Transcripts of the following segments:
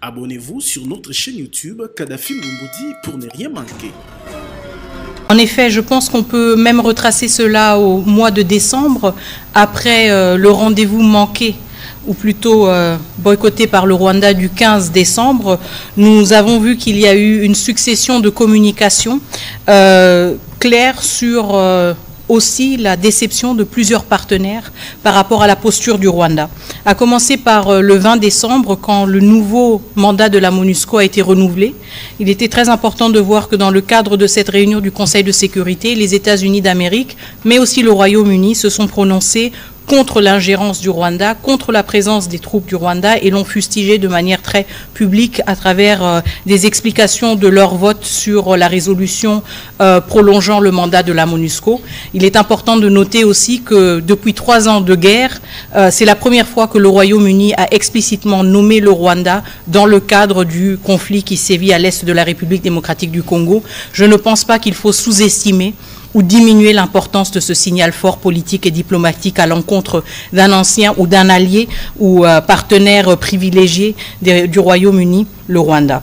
Abonnez-vous sur notre chaîne YouTube Kadhafi Moumoudi pour ne rien manquer. En effet, je pense qu'on peut même retracer cela au mois de décembre, après le rendez-vous manqué, ou plutôt boycotté par le Rwanda du 15 décembre. Nous avons vu qu'il y a eu une succession de communications claires sur aussi la déception de plusieurs partenaires par rapport à la posture du Rwanda. À commencer par le 20 décembre, quand le nouveau mandat de la MONUSCO a été renouvelé. Il était très important de voir que dans le cadre de cette réunion du Conseil de sécurité, les États-Unis d'Amérique, mais aussi le Royaume-Uni, se sont prononcés contre l'ingérence du Rwanda, contre la présence des troupes du Rwanda et l'ont fustigé de manière très publique à travers des explications de leur vote sur la résolution prolongeant le mandat de la MONUSCO. Il est important de noter aussi que depuis 3 ans de guerre, c'est la première fois que le Royaume-Uni a explicitement nommé le Rwanda dans le cadre du conflit qui sévit à l'est de la République démocratique du Congo. Je ne pense pas qu'il faut sous-estimer ou diminuer l'importance de ce signal fort politique et diplomatique à l'encontre d'un ancien ou d'un allié ou partenaire privilégié du Royaume-Uni, le Rwanda.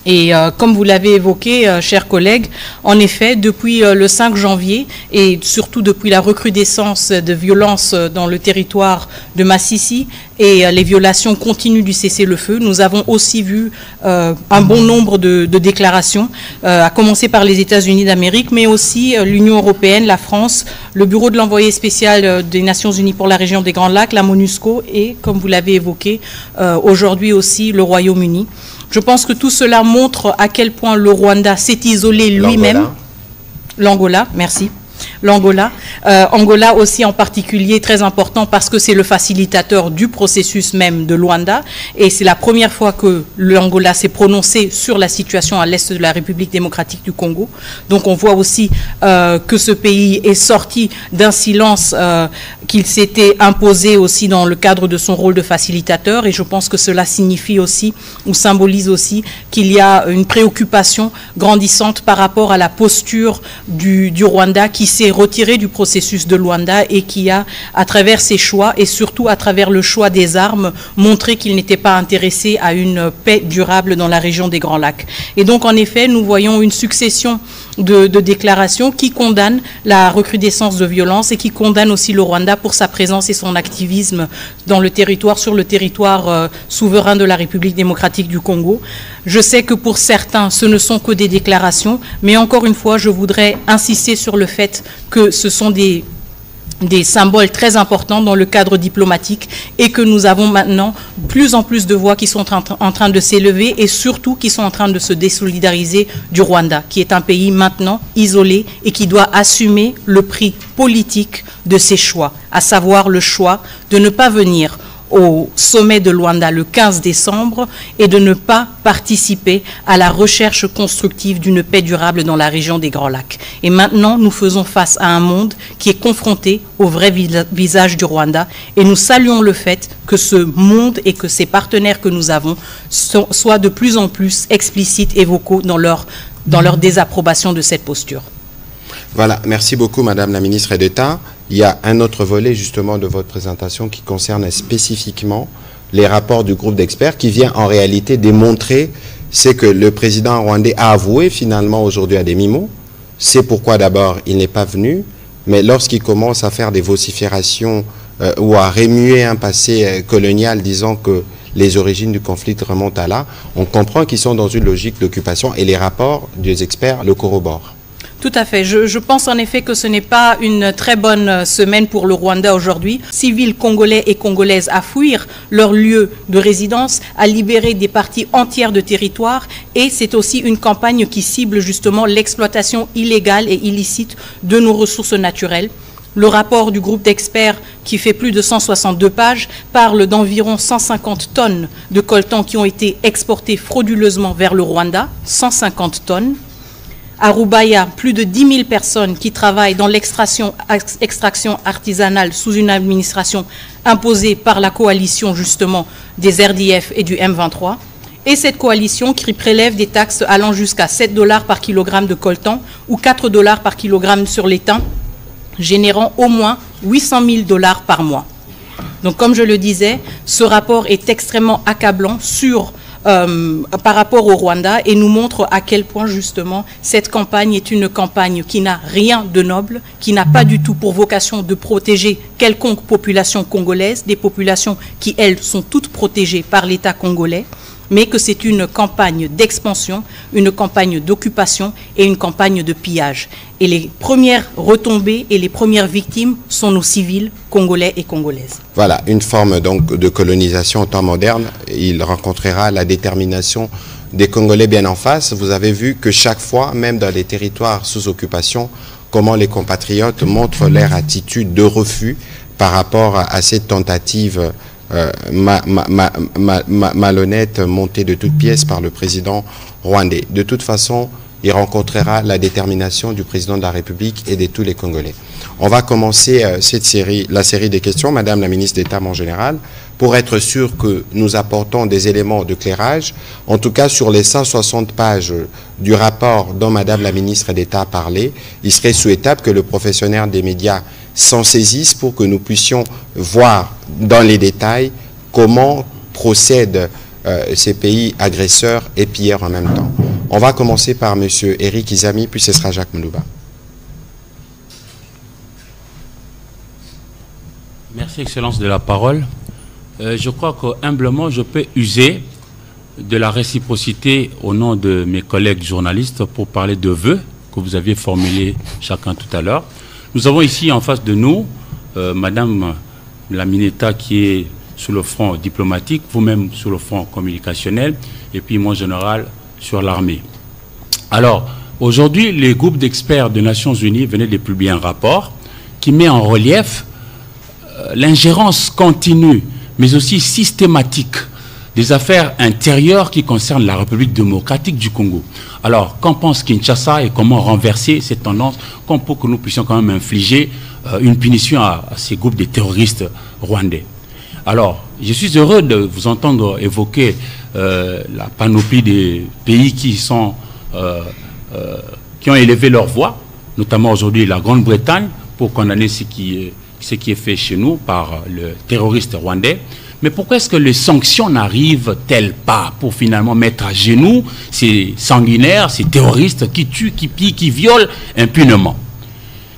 Et comme vous l'avez évoqué, chers collègues, en effet, depuis le 5 janvier et surtout depuis la recrudescence de violences dans le territoire de Massissi et les violations continues du cessez-le-feu, nous avons aussi vu un bon nombre de déclarations, à commencer par les États-Unis d'Amérique, mais aussi l'Union européenne, la France, le Bureau de l'envoyé spécial des Nations Unies pour la région des Grands Lacs, la MONUSCO et, comme vous l'avez évoqué, aujourd'hui aussi le Royaume-Uni. Je pense que tout cela montre à quel point le Rwanda s'est isolé lui-même. L'Angola, merci. L'Angola. Angola aussi en particulier très important parce que c'est le facilitateur du processus même de Luanda et c'est la première fois que l'Angola s'est prononcé sur la situation à l'est de la République démocratique du Congo. Donc on voit aussi que ce pays est sorti d'un silence qu'il s'était imposé aussi dans le cadre de son rôle de facilitateur et je pense que cela signifie aussi ou symbolise aussi qu'il y a une préoccupation grandissante par rapport à la posture du Rwanda qui s'est retiré du processus de Luanda et qui a, à travers ses choix et surtout à travers le choix des armes, montré qu'il n'était pas intéressé à une paix durable dans la région des Grands Lacs. Et donc, en effet, nous voyons une succession de déclarations qui condamnent la recrudescence de violence et qui condamnent aussi le Rwanda pour sa présence et son activisme dans le territoire, sur le territoire souverain de la République démocratique du Congo. Je sais que pour certains, ce ne sont que des déclarations, mais encore une fois, je voudrais insister sur le fait que ce sont des symboles très importants dans le cadre diplomatique et que nous avons maintenant plus en plus de voix qui sont en train de s'élever et surtout qui sont en train de se désolidariser du Rwanda, qui est un pays maintenant isolé et qui doit assumer le prix politique de ses choix, à savoir le choix de ne pas venir au sommet de Luanda le 15 décembre et de ne pas participer à la recherche constructive d'une paix durable dans la région des Grands Lacs. Et maintenant, nous faisons face à un monde qui est confronté au vrai visage du Rwanda et nous saluons le fait que ce monde et que ces partenaires que nous avons soient de plus en plus explicites et vocaux dans leur désapprobation de cette posture. Voilà, merci beaucoup Madame la Ministre d'État. Il y a un autre volet justement de votre présentation qui concerne spécifiquement les rapports du groupe d'experts qui vient en réalité démontrer ce que le président rwandais a avoué finalement aujourd'hui à demi-mot. C'est pourquoi d'abord il n'est pas venu, mais lorsqu'il commence à faire des vociférations ou à remuer un passé colonial disant que les origines du conflit remontent à là, on comprend qu'ils sont dans une logique d'occupation et les rapports des experts le corroborent. Tout à fait. Je pense en effet que ce n'est pas une très bonne semaine pour le Rwanda aujourd'hui. Civils congolais et congolaises à fuir leur lieu de résidence, à libérer des parties entières de territoire et c'est aussi une campagne qui cible justement l'exploitation illégale et illicite de nos ressources naturelles. Le rapport du groupe d'experts, qui fait plus de 162 pages, parle d'environ 150 tonnes de coltan qui ont été exportées frauduleusement vers le Rwanda, 150 tonnes. À Rubaya, plus de 10 000 personnes qui travaillent dans l'extraction artisanale sous une administration imposée par la coalition justement des RDF et du M23. Et cette coalition qui prélève des taxes allant jusqu'à 7 $ par kilogramme de coltan ou 4 $ par kilogramme sur l'étain, générant au moins 800 000 $ par mois. Donc comme je le disais, ce rapport est extrêmement accablant sur par rapport au Rwanda et nous montre à quel point justement cette campagne est une campagne qui n'a rien de noble, qui n'a pas du tout pour vocation de protéger quelconque population congolaise, des populations qui, elles, sont toutes protégées par l'État congolais, mais que c'est une campagne d'expansion, une campagne d'occupation et une campagne de pillage. Et les premières retombées et les premières victimes sont nos civils congolais et congolaises. Voilà, une forme donc de colonisation au temps moderne. Il rencontrera la détermination des Congolais bien en face. Vous avez vu que chaque fois, même dans les territoires sous occupation, comment les compatriotes montrent leur attitude de refus par rapport à cette tentative malhonnête, montée de toutes pièces par le président rwandais. De toute façon, il rencontrera la détermination du président de la République et de tous les Congolais. On va commencer la série des questions, Madame la ministre d'État en général, pour être sûr que nous apportons des éléments de clairage. En tout cas, sur les 160 pages du rapport dont Madame la ministre d'État a parlé, il serait souhaitable que le professionnel des médias s'en saisisse pour que nous puissions voir dans les détails comment procèdent ces pays agresseurs et pilleurs en même temps. On va commencer par M. Eric Izami, puis ce sera Jacques Moulouba. Merci, Excellence, de la parole. Je crois que humblement, je peux user de la réciprocité au nom de mes collègues journalistes pour parler de vœux que vous aviez formulés chacun tout à l'heure. Nous avons ici en face de nous Madame la Mineta qui est sur le front diplomatique, vous-même sur le front communicationnel, et puis mon général sur l'armée. Alors, aujourd'hui, les groupes d'experts des Nations Unies venaient de publier un rapport qui met en relief l'ingérence continue, mais aussi systématique, des affaires intérieures qui concernent la République démocratique du Congo. Alors, qu'en pense Kinshasa et comment renverser cette tendance pour que nous puissions quand même infliger une punition à ces groupes de terroristes rwandais? Alors, je suis heureux de vous entendre évoquer la panoplie des pays qui ont élevé leur voix, notamment aujourd'hui la Grande-Bretagne, pour condamner ce qui est fait chez nous par le terroriste rwandais. Mais pourquoi est-ce que les sanctions n'arrivent-elles pas pour finalement mettre à genoux ces sanguinaires, ces terroristes qui tuent, qui pillent, qui violent impunément?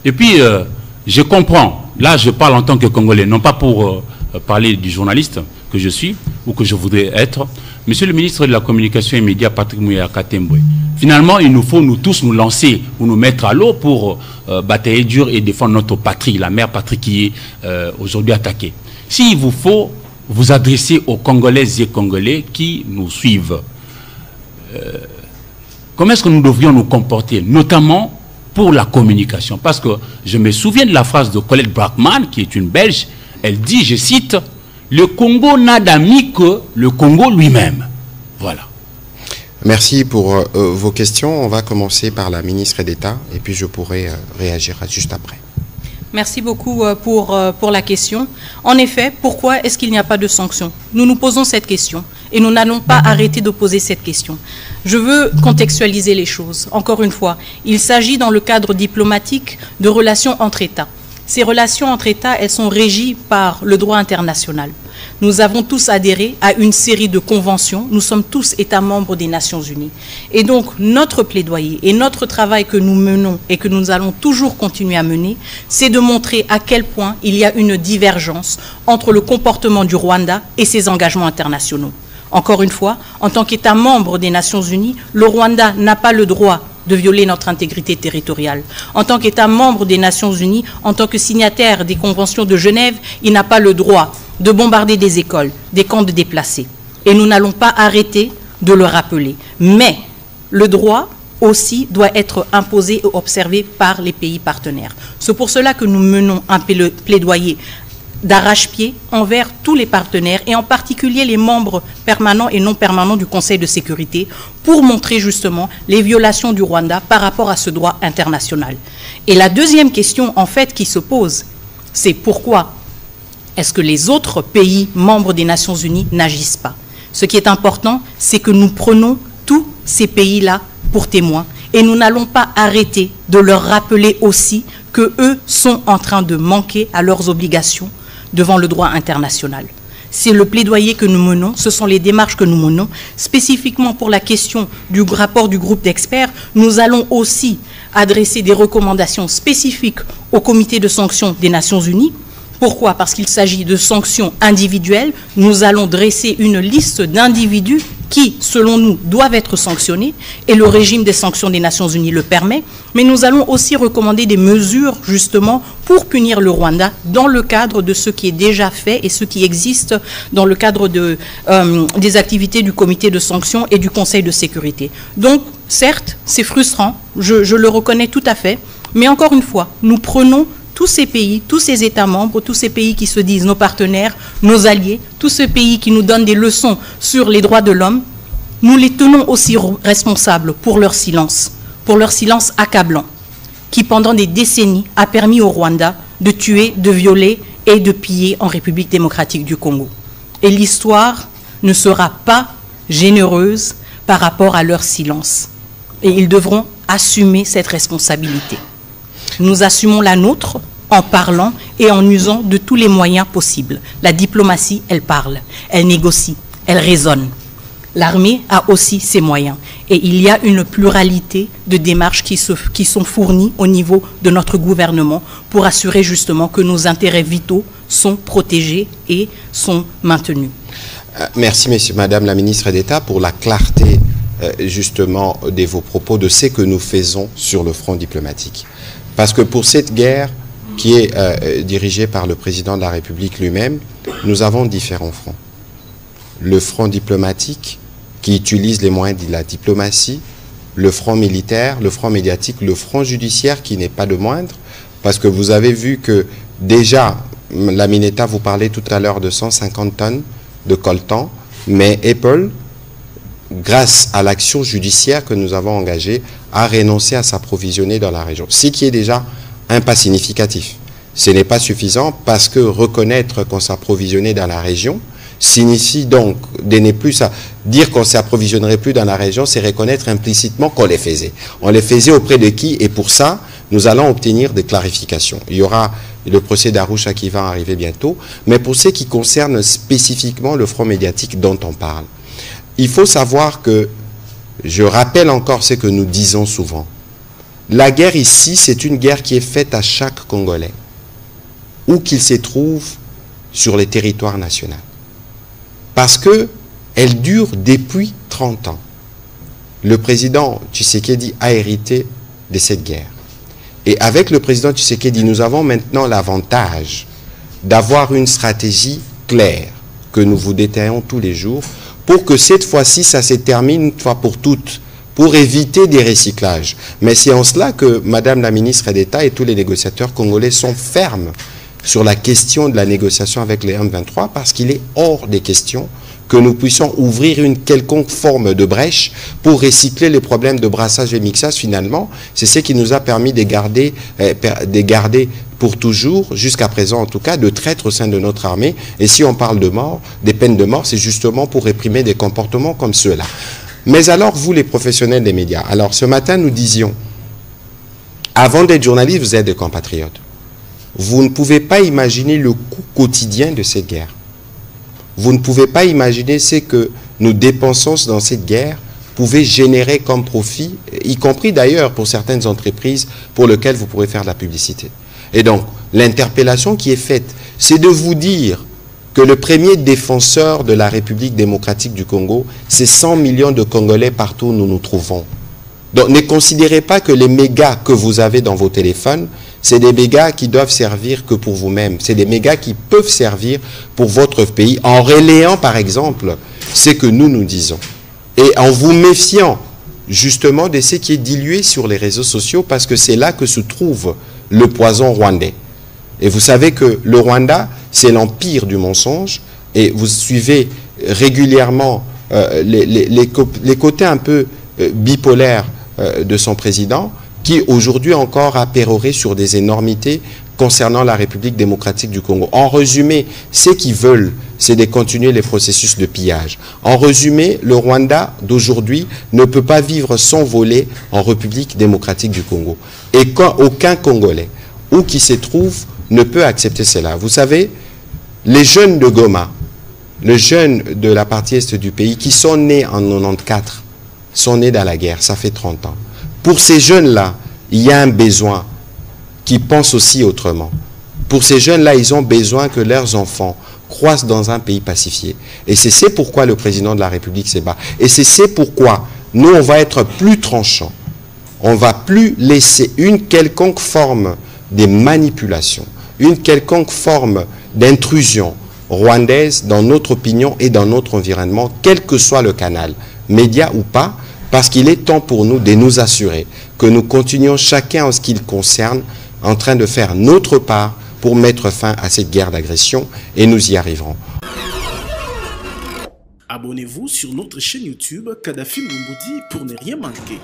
Et puis, je comprends, là je parle en tant que Congolais, non pas pour parler du journaliste que je suis ou que je voudrais être. Monsieur le ministre de la Communication et Médias, Patrick Muyaya Katembwe, finalement, il nous faut nous tous nous lancer ou nous mettre à l'eau pour batailler dur et défendre notre patrie, la mère patrie qui est aujourd'hui attaquée. S'il vous faut vous adresser aux Congolaises et Congolais qui nous suivent, comment est-ce que nous devrions nous comporter, notamment pour la communication? Parce que je me souviens de la phrase de Colette Brackman, qui est une Belge. Elle dit, je cite, « Le Congo n'a d'amis que le Congo lui-même ». Voilà. Merci pour vos questions. On va commencer par la ministre d'État et puis je pourrai réagir juste après. Merci beaucoup pour la question. En effet, pourquoi est-ce qu'il n'y a pas de sanctions? Nous nous posons cette question et nous n'allons pas arrêter de poser cette question. Je veux contextualiser les choses. Encore une fois, il s'agit dans le cadre diplomatique de relations entre États. Ces relations entre États, elles sont régies par le droit international. Nous avons tous adhéré à une série de conventions. Nous sommes tous États membres des Nations Unies. Et donc, notre plaidoyer et notre travail que nous menons et que nous allons toujours continuer à mener, c'est de montrer à quel point il y a une divergence entre le comportement du Rwanda et ses engagements internationaux. Encore une fois, en tant qu'État membre des Nations Unies, le Rwanda n'a pas le droit de violer notre intégrité territoriale. En tant qu'État membre des Nations Unies, en tant que signataire des conventions de Genève, il n'a pas le droit de bombarder des écoles, des camps de déplacés. Et nous n'allons pas arrêter de le rappeler. Mais le droit aussi doit être imposé et observé par les pays partenaires. C'est pour cela que nous menons un plaidoyer d'arrache-pied envers tous les partenaires et en particulier les membres permanents et non permanents du Conseil de sécurité pour montrer justement les violations du Rwanda par rapport à ce droit international. Et la deuxième question en fait qui se pose, c'est pourquoi est-ce que les autres pays membres des Nations Unies n'agissent pas? Ce qui est important, c'est que nous prenons tous ces pays-là pour témoins et nous n'allons pas arrêter de leur rappeler aussi qu'eux sont en train de manquer à leurs obligations devant le droit international. C'est le plaidoyer que nous menons, ce sont les démarches que nous menons. Spécifiquement pour la question du rapport du groupe d'experts, nous allons aussi adresser des recommandations spécifiques au comité de sanctions des Nations Unies. Pourquoi? Parce qu'il s'agit de sanctions individuelles. Nous allons dresser une liste d'individus qui, selon nous, doivent être sanctionnés, et le régime des sanctions des Nations Unies le permet. Mais nous allons aussi recommander des mesures, justement, pour punir le Rwanda dans le cadre de ce qui est déjà fait et ce qui existe dans le cadre des activités du comité de sanctions et du Conseil de sécurité. Donc, certes, c'est frustrant, je le reconnais tout à fait, mais encore une fois, nous prenons tous ces pays, tous ces États membres, tous ces pays qui se disent nos partenaires, nos alliés, tous ces pays qui nous donnent des leçons sur les droits de l'homme, nous les tenons aussi responsables pour leur silence accablant, qui pendant des décennies a permis au Rwanda de tuer, de violer et de piller en République démocratique du Congo. Et l'histoire ne sera pas généreuse par rapport à leur silence. Et ils devront assumer cette responsabilité. Nous assumons la nôtre en parlant et en usant de tous les moyens possibles. La diplomatie, elle parle, elle négocie, elle raisonne. L'armée a aussi ses moyens. Et il y a une pluralité de démarches qui sont fournies au niveau de notre gouvernement pour assurer justement que nos intérêts vitaux sont protégés et sont maintenus. Merci, Madame la ministre d'État, pour la clarté justement de vos propos, de ce que nous faisons sur le front diplomatique. Parce que pour cette guerre qui est dirigée par le président de la République lui-même, nous avons différents fronts. Le front diplomatique qui utilise les moyens de la diplomatie, le front militaire, le front médiatique, le front judiciaire qui n'est pas de moindre, parce que vous avez vu que déjà, la Mineta vous parlait tout à l'heure de 150 tonnes de coltan, mais Apple, grâce à l'action judiciaire que nous avons engagée, a renoncé à s'approvisionner dans la région. Ce qui est déjà un pas significatif. Ce n'est pas suffisant parce que reconnaître qu'on s'approvisionnait dans la région signifie donc de ne plus dire qu'on ne s'approvisionnerait plus dans la région, c'est reconnaître implicitement qu'on les faisait. On les faisait auprès de qui? Et pour ça, nous allons obtenir des clarifications. Il y aura le procès d'Arusha qui va arriver bientôt, mais pour ce qui concerne spécifiquement le front médiatique dont on parle, il faut savoir que, je rappelle encore ce que nous disons souvent, la guerre ici, c'est une guerre qui est faite à chaque Congolais, où qu'il se trouve sur les territoires nationaux. Parce qu'elle dure depuis 30 ans. Le président Tshisekedi a hérité de cette guerre. Et avec le président Tshisekedi, nous avons maintenant l'avantage d'avoir une stratégie claire que nous vous détaillons tous les jours pour que cette fois-ci, ça se termine une fois pour toutes, pour éviter des recyclages. Mais c'est en cela que Madame la ministre d'État et tous les négociateurs congolais sont fermes sur la question de la négociation avec les M23 parce qu'il est hors des questions que nous puissions ouvrir une quelconque forme de brèche pour recycler les problèmes de brassage et mixage finalement. C'est ce qui nous a permis de garder pour toujours, jusqu'à présent en tout cas, de traîtres au sein de notre armée. Et si on parle de mort, des peines de mort, c'est justement pour réprimer des comportements comme ceux-là. Mais alors, vous les professionnels des médias, alors ce matin nous disions, avant d'être journaliste, vous êtes des compatriotes. Vous ne pouvez pas imaginer le coût quotidien de cette guerre. Vous ne pouvez pas imaginer ce que nous dépensons dans cette guerre pouvait générer comme profit, y compris d'ailleurs pour certaines entreprises pour lesquelles vous pourrez faire de la publicité. Et donc, l'interpellation qui est faite, c'est de vous dire que le premier défenseur de la République démocratique du Congo, c'est 100 millions de Congolais partout où nous nous trouvons. Donc, ne considérez pas que les mégas que vous avez dans vos téléphones, c'est des mégas qui doivent servir que pour vous-même. C'est des mégas qui peuvent servir pour votre pays en relayant, par exemple, ce que nous disons. Et en vous méfiant, justement, de ce qui est dilué sur les réseaux sociaux, parce que c'est là que se trouve le poison rwandais. Et vous savez que le Rwanda, c'est l'empire du mensonge, et vous suivez régulièrement les côtés un peu bipolaires de son président, qui aujourd'hui encore a péroré sur des énormités concernant la République démocratique du Congo. En résumé, ce qu'ils veulent, c'est de continuer les processus de pillage. En résumé, le Rwanda d'aujourd'hui ne peut pas vivre sans voler en République démocratique du Congo. Et aucun Congolais, où qu'il se trouve, ne peut accepter cela. Vous savez, les jeunes de Goma, les jeunes de la partie est du pays qui sont nés en 94, sont nés dans la guerre, ça fait 30 ans. Pour ces jeunes-là, il y a un besoin qui pensent aussi autrement. Pour ces jeunes-là, ils ont besoin que leurs enfants croissent dans un pays pacifié. Et c'est pourquoi le président de la République se bat. Et c'est pourquoi nous, on va être plus tranchants. On ne va plus laisser une quelconque forme de manipulation, une quelconque forme d'intrusion rwandaise dans notre opinion et dans notre environnement, quel que soit le canal, média ou pas, parce qu'il est temps pour nous de nous assurer que nous continuons chacun en ce qui le concerne en train de faire notre part pour mettre fin à cette guerre d'agression et nous y arriverons. Abonnez-vous sur notre chaîne YouTube Kadhafi Moumoudi pour ne rien manquer.